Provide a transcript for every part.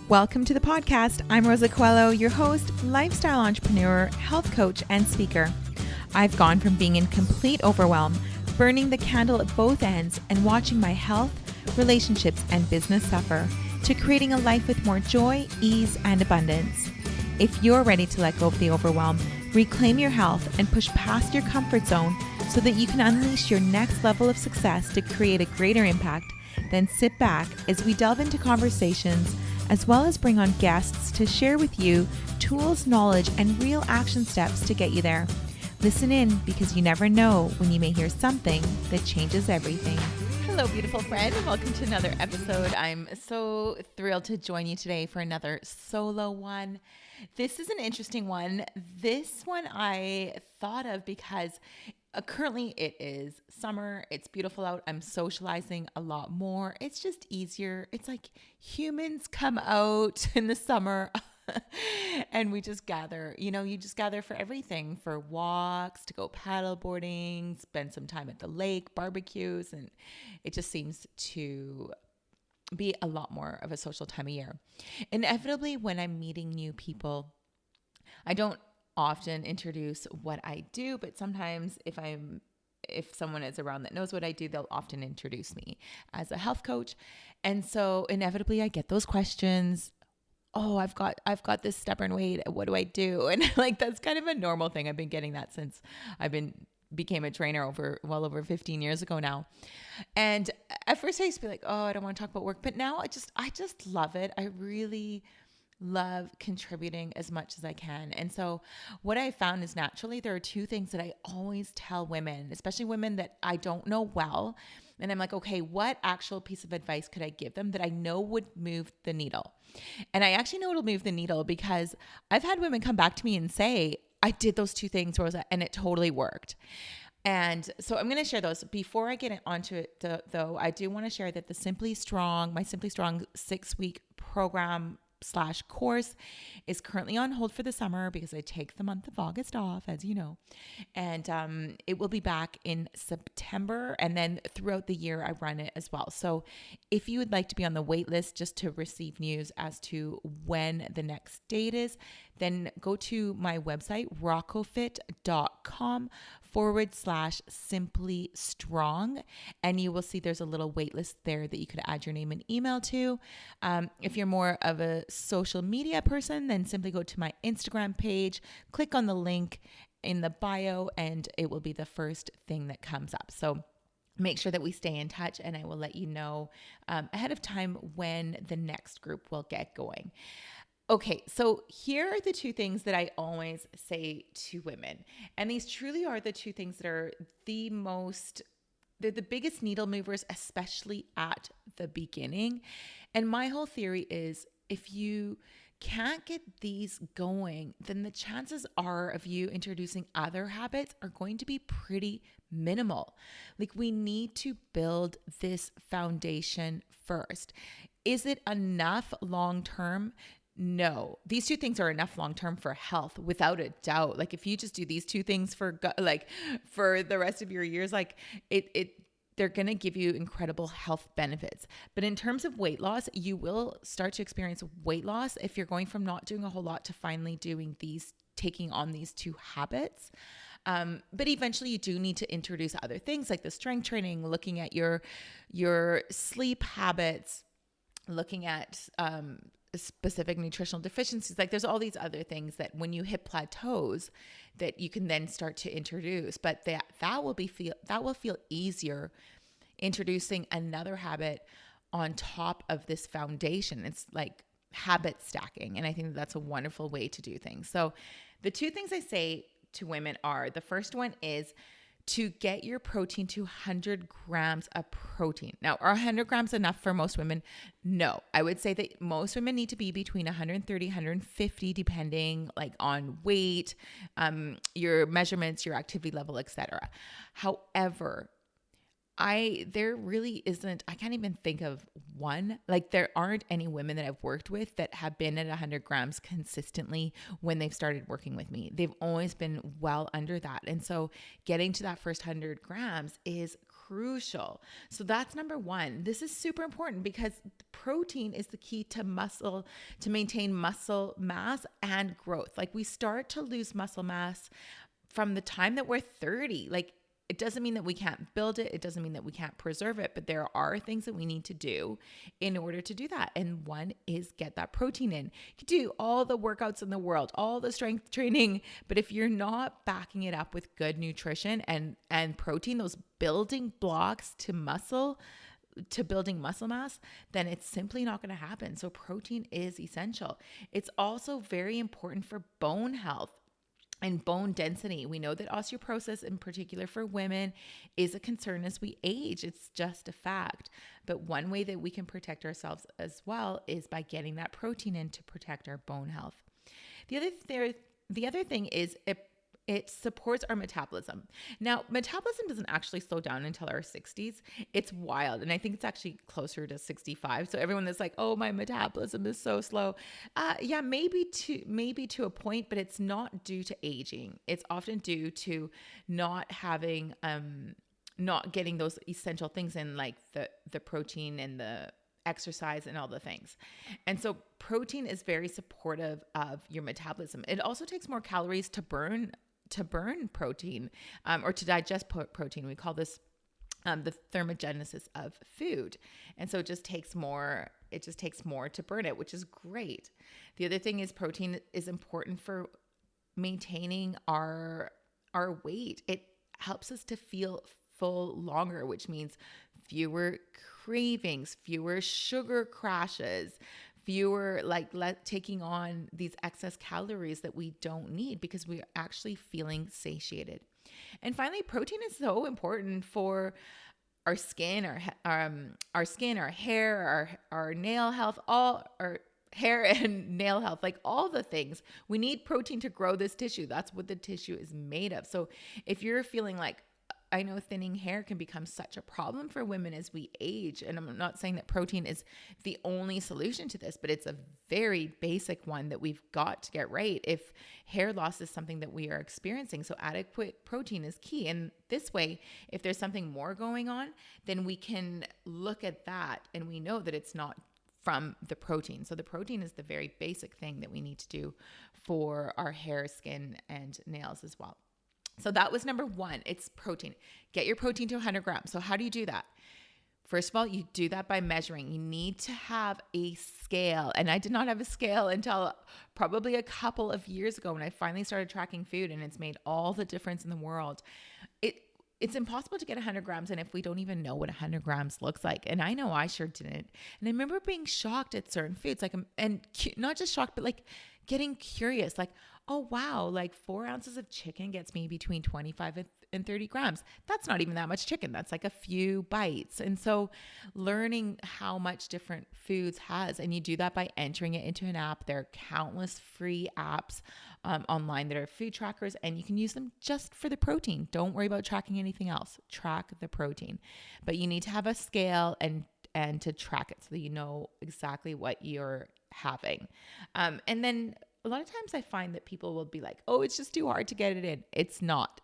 Welcome to the podcast. I'm Rosa, your host, lifestyle entrepreneur, health coach, and speaker. I've gone from being in complete overwhelm, burning the candle at both ends, and watching my health, relationships, and business suffer, to creating a life with more joy, ease, and abundance. If you're ready to let go of the overwhelm, reclaim your health, and push past your comfort zone so that you can unleash your next level of success to create a greater impact, then sit back as we delve into conversations, as well as bring on guests to share with you tools, knowledge, and real action steps to get you there. Listen in, because you never know when you may hear something that changes everything. Hello, beautiful friend. Welcome to another episode. I'm so thrilled to join you today for another solo one. This is an interesting one. This one I thought of because currently it is summer. It's beautiful out. I'm socializing a lot more. It's just easier. It's like humans come out in the summer and we just gather. You just gather for everything, for walks, to go paddle boarding, spend some time at the lake, barbecues, and it just seems to be a lot more of a social time of year. Inevitably, when I'm meeting new people, I don't often introduce what I do, but sometimes if someone is around that knows what I do, they'll often introduce me as a health coach. And so inevitably I get those questions. Oh, I've got this stubborn weight. What do I do? And that's kind of a normal thing. I've been getting that since became a trainer well over 15 years ago now. And at first I used to be like, oh, I don't want to talk about work, but now I just love it. I really love contributing as much as I can. And so what I found is, naturally, there are two things that I always tell women, especially women that I don't know well. And I'm like, okay, what actual piece of advice could I give them that I know would move the needle? And I actually know it'll move the needle because I've had women come back to me and say, I did those two things, Rosa, and it totally worked. And so I'm going to share those. Before I get onto it, though, I do want to share that my Simply Strong 6-week program / course is currently on hold for the summer because I take the month of August off, as you know, and it will be back in September, and then throughout the year I run it as well. So if you would like to be on the wait list just to receive news as to when the next date is, then go to my website, rockofit.com /simply strong, and you will see there's a little wait list there that you could add your name and email to. If you're more of a social media person, then simply go to my Instagram page, click on the link in the bio, and it will be the first thing that comes up. So make sure that we stay in touch, and I will let you know ahead of time when the next group will get going. Okay, so here are the two things that I always say to women. And these truly are the two things that are they're the biggest needle movers, especially at the beginning. And my whole theory is, if you can't get these going, then the chances are of you introducing other habits are going to be pretty minimal. We need to build this foundation first. Is it enough long-term? No, these two things are enough long-term for health, without a doubt. If you just do these two things for the rest of your years, they're going to give you incredible health benefits. But in terms of weight loss, you will start to experience weight loss if you're going from not doing a whole lot to finally taking on these two habits. But eventually you do need to introduce other things like the strength training, looking at your sleep habits, looking at, specific nutritional deficiencies. There's all these other things that when you hit plateaus that you can then start to introduce, but that will feel easier introducing another habit on top of this foundation. It's like habit stacking. And I think that's a wonderful way to do things. So the two things I say to women are, the first one is to get your protein to 100 grams of protein. Now, are 100 grams enough for most women? No. I would say that most women need to be between 130, 150, depending on weight, your measurements, your activity level, etc. However, there really isn't, I can't even think of one. There aren't any women that I've worked with that have been at 100 grams consistently when they've started working with me. They've always been well under that. And so getting to that first 100 grams is crucial. So that's number one. This is super important because protein is the key to maintain muscle mass and growth. Like we start to lose muscle mass from the time that we're 30. Like it doesn't mean that we can't build it. It doesn't mean that we can't preserve it, but there are things that we need to do in order to do that. And one is get that protein in. You can do all the workouts in the world, all the strength training, but if you're not backing it up with good nutrition and protein, those building blocks to building muscle mass, then it's simply not going to happen. So protein is essential. It's also very important for bone health and bone density. We know that osteoporosis, in particular for women, is a concern as we age. It's just a fact. But one way that we can protect ourselves as well is by getting that protein in to protect our bone health. The other thing is it supports our metabolism. Now, metabolism doesn't actually slow down until our 60s. It's wild. And I think it's actually closer to 65. So everyone that's like, oh, my metabolism is so slow. Yeah, maybe to a point, but it's not due to aging. It's often due to not getting those essential things in, like the protein and the exercise and all the things. And so protein is very supportive of your metabolism. It also takes more calories to burn protein or to digest protein. We call this the thermogenesis of food. And so it just takes more to burn it, which is great. The other thing is protein is important for maintaining our weight. It helps us to feel full longer, which means fewer cravings, fewer sugar crashes, fewer taking on these excess calories that we don't need because we're actually feeling satiated. And finally, protein is so important for our skin, our hair, our nail health, all our hair and nail health, like all the things. We need protein to grow this tissue. That's what the tissue is made of. So if you're feeling like, I know thinning hair can become such a problem for women as we age. And I'm not saying that protein is the only solution to this, but it's a very basic one that we've got to get right if hair loss is something that we are experiencing. So adequate protein is key. And this way, if there's something more going on, then we can look at that and we know that it's not from the protein. So the protein is the very basic thing that we need to do for our hair, skin, and nails as well. So that was number one. It's protein. Get your protein to 100 grams. So how do you do that? First of all, you do that by measuring. You need to have a scale. And I did not have a scale until probably a couple of years ago when I finally started tracking food, and it's made all the difference in the world. It's impossible to get 100 grams in if we don't even know what 100 grams looks like. And I know I sure didn't. And I remember being shocked at certain foods, not just shocked, but getting curious, oh, wow, 4 ounces of chicken gets me between 25 and 30 grams. That's not even that much chicken. That's a few bites. And so learning how much different foods has, and you do that by entering it into an app. There are countless free apps online that are food trackers, and you can use them just for the protein. Don't worry about tracking anything else. Track the protein. But you need to have a scale and to track it so that you know exactly what you're having. And then a lot of times I find that people will be like, oh, it's just too hard to get it in. It's not.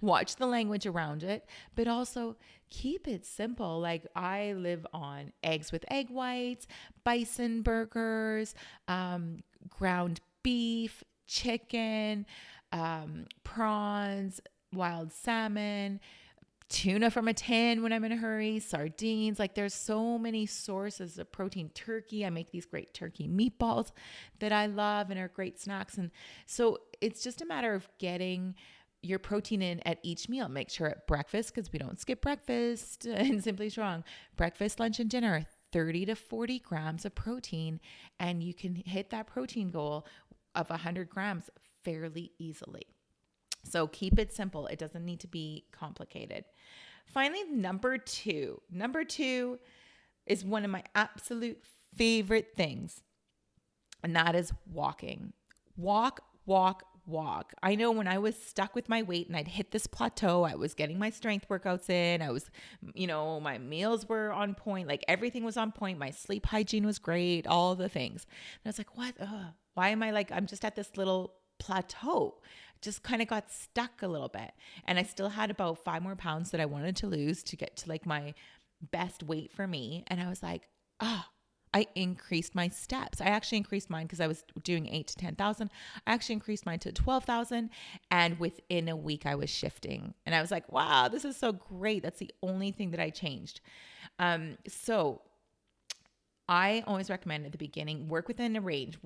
Watch the language around it, but also keep it simple. I live on eggs with egg whites, bison burgers, ground beef, chicken, prawns, wild salmon, tuna from a tin when I'm in a hurry, sardines. There's so many sources of protein. Turkey, I make these great turkey meatballs that I love and are great snacks. And so it's just a matter of getting your protein in at each meal. Make sure at breakfast, because we don't skip breakfast and Simply Strong. Breakfast, lunch, and dinner, 30 to 40 grams of protein. And you can hit that protein goal of 100 grams fairly easily. So keep it simple. It doesn't need to be complicated. Finally, number two. Number two is one of my absolute favorite things, and that is walking. Walk. I know when I was stuck with my weight and I'd hit this plateau, I was getting my strength workouts in. I was, my meals were on point. Everything was on point. My sleep hygiene was great, all the things. And I was like, what? Why am I I'm just at this little plateau? just kind of got stuck a little bit. And I still had about 5 more pounds that I wanted to lose to get to like my best weight for me. And I was like, I increased my steps. I actually increased mine because I was doing 8 to 10,000. I actually increased mine to 12,000. And within a week I was shifting and I was like, wow, this is so great. That's the only thing that I changed. So I always recommend at the beginning, work within a range,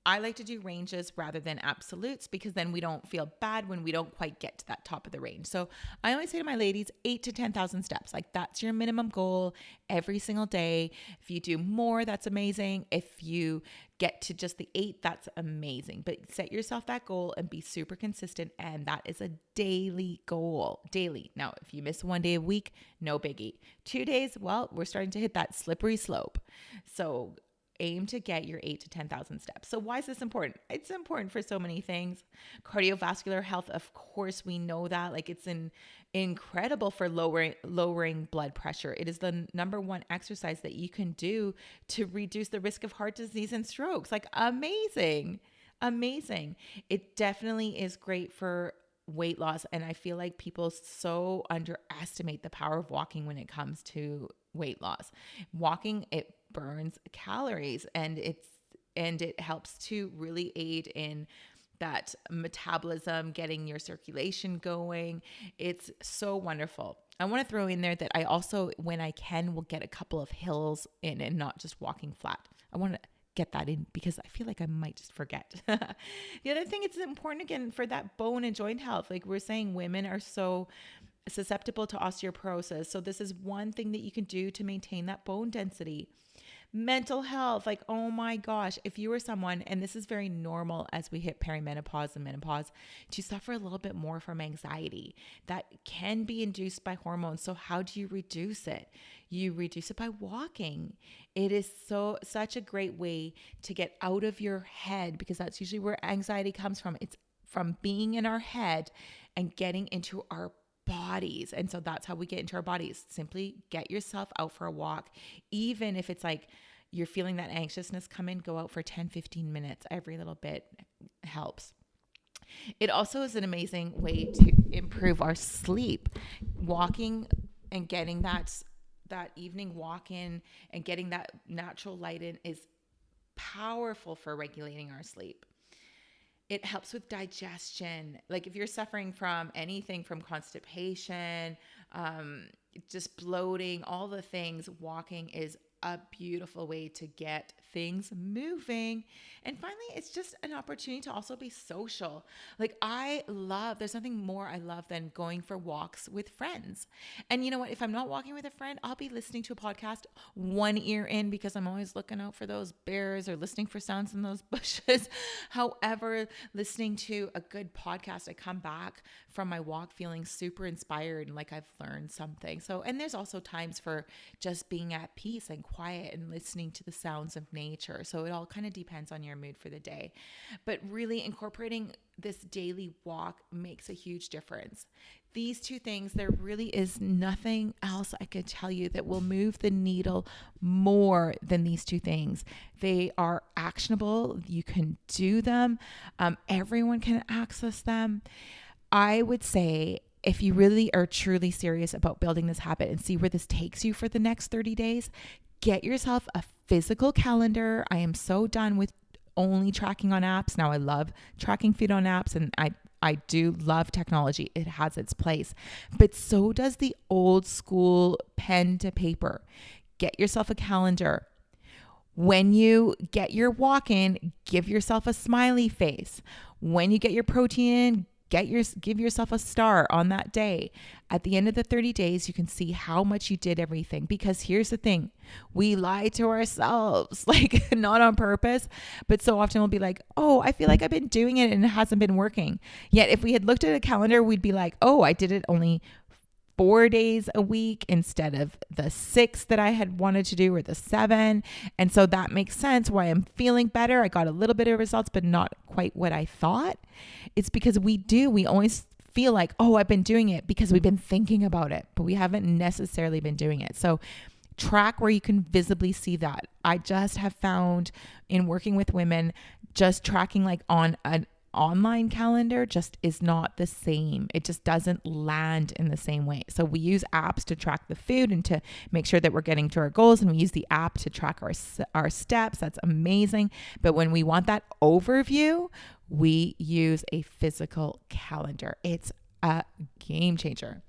I like to do ranges rather than absolutes because then we don't feel bad when we don't quite get to that top of the range. So I always say to my ladies, 8 to 10,000 steps. Like that's your minimum goal every single day. If you do more, that's amazing. If you get to just the 8, that's amazing. But set yourself that goal and be super consistent. And that is a daily goal. Daily. Now, if you miss 1 day a week, no biggie. 2 days, well, we're starting to hit that slippery slope. So aim to get your 8 to 10,000 steps. So why is this important? It's important for so many things. Cardiovascular health, of course, we know that. Like it's incredible for lowering blood pressure. It is the number one exercise that you can do to reduce the risk of heart disease and strokes. Like amazing. It definitely is great for weight loss. And I feel like people so underestimate the power of walking when it comes to weight loss. Walking, it burns calories and it helps to really aid in that metabolism, getting your circulation going. It's so wonderful. I want to throw in there that I also, when I can, will get a couple of hills in and not just walking flat. I want to get that in because I feel like I might just forget. The other thing, it's important again for that bone and joint health. Like we're saying, women are so susceptible to osteoporosis. So this is one thing that you can do to maintain that bone density. Mental health, like, oh my gosh, if you are someone, and this is very normal as we hit perimenopause and menopause, to suffer a little bit more from anxiety that can be induced by hormones. So how do you reduce it? You reduce it by walking. It is such a great way to get out of your head because that's usually where anxiety comes from. It's from being in our head and getting into our bodies. And so that's how we get into our bodies. Simply get yourself out for a walk. Even if it's like you're feeling that anxiousness come in, go out for 10, 15 minutes. Every little bit helps. It also is an amazing way to improve our sleep. Walking and getting that evening walk in and getting that natural light in is powerful for regulating our sleep. It helps with digestion. Like if you're suffering from anything from constipation, just bloating, all the things, walking is a beautiful way to get things moving. And finally, it's just an opportunity to also be social. Like there's nothing more I love than going for walks with friends. And you know what? If I'm not walking with a friend, I'll be listening to a podcast one ear in because I'm always looking out for those bears or listening for sounds in those bushes. However, listening to a good podcast, I come back from my walk feeling super inspired and like I've learned something. So, and there's also times for just being at peace and quiet and listening to the sounds of nature. So it all kind of depends on your mood for the day. But really incorporating this daily walk makes a huge difference. These two things, there really is nothing else I could tell you that will move the needle more than these two things. They are actionable. You can do them. Everyone can access them. I would say if you really are truly serious about building this habit and see where this takes you for the next 30 days, get yourself a physical calendar. I am so done with only tracking on apps. Now I love tracking food on apps and I do love technology. It has its place, but so does the old school pen to paper. Get yourself a calendar. When you get your walk in, give yourself a smiley face. When you get your protein in, give yourself a star on that day. At the end of the 30 days, you can see how much you did everything. Because here's the thing, we lie to ourselves, like not on purpose, but so often we'll be like, oh, I feel like I've been doing it and it hasn't been working. Yet if we had looked at a calendar, we'd be like, oh, I did it only 4 days a week instead of the 6 that I had wanted to do or the 7. And so that makes sense why I'm feeling better. I got a little bit of results, but not quite what I thought. It's because we always feel like, oh, I've been doing it because we've been thinking about it, but we haven't necessarily been doing it. So track where you can visibly see that. I just have found in working with women, just tracking like on online calendar just is not the same. It just doesn't land in the same way. So we use apps to track the food and to make sure that we're getting to our goals, and we use the app to track our steps. That's amazing. But when we want that overview, we use a physical calendar. It's a game changer.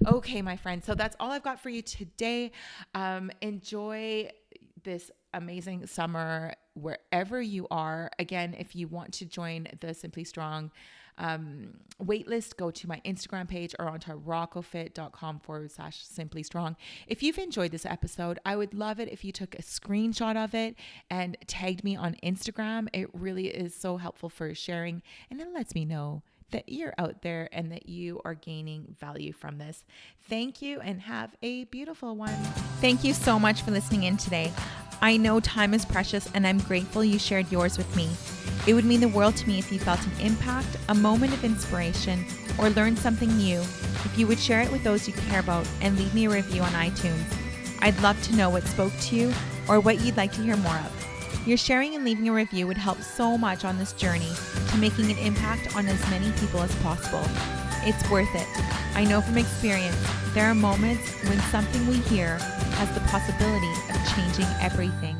Okay, my friends. So that's all I've got for you today. Enjoy this amazing summer wherever you are. Again, if you want to join the Simply Strong waitlist, go to my Instagram page or onto rockofit.com/Simply Strong. If you've enjoyed this episode, I would love it if you took a screenshot of it and tagged me on Instagram. It really is so helpful for sharing, and it lets me know that you're out there and that you are gaining value from this. Thank you and have a beautiful one. Thank you so much for listening in today. I know time is precious and I'm grateful you shared yours with me. It would mean the world to me if you felt an impact, a moment of inspiration, or learned something new. If you would share it with those you care about and leave me a review on iTunes. I'd love to know what spoke to you or what you'd like to hear more of. Your sharing and leaving a review would help so much on this journey to making an impact on as many people as possible. It's worth it. I know from experience, there are moments when something we hear has the possibility of changing everything.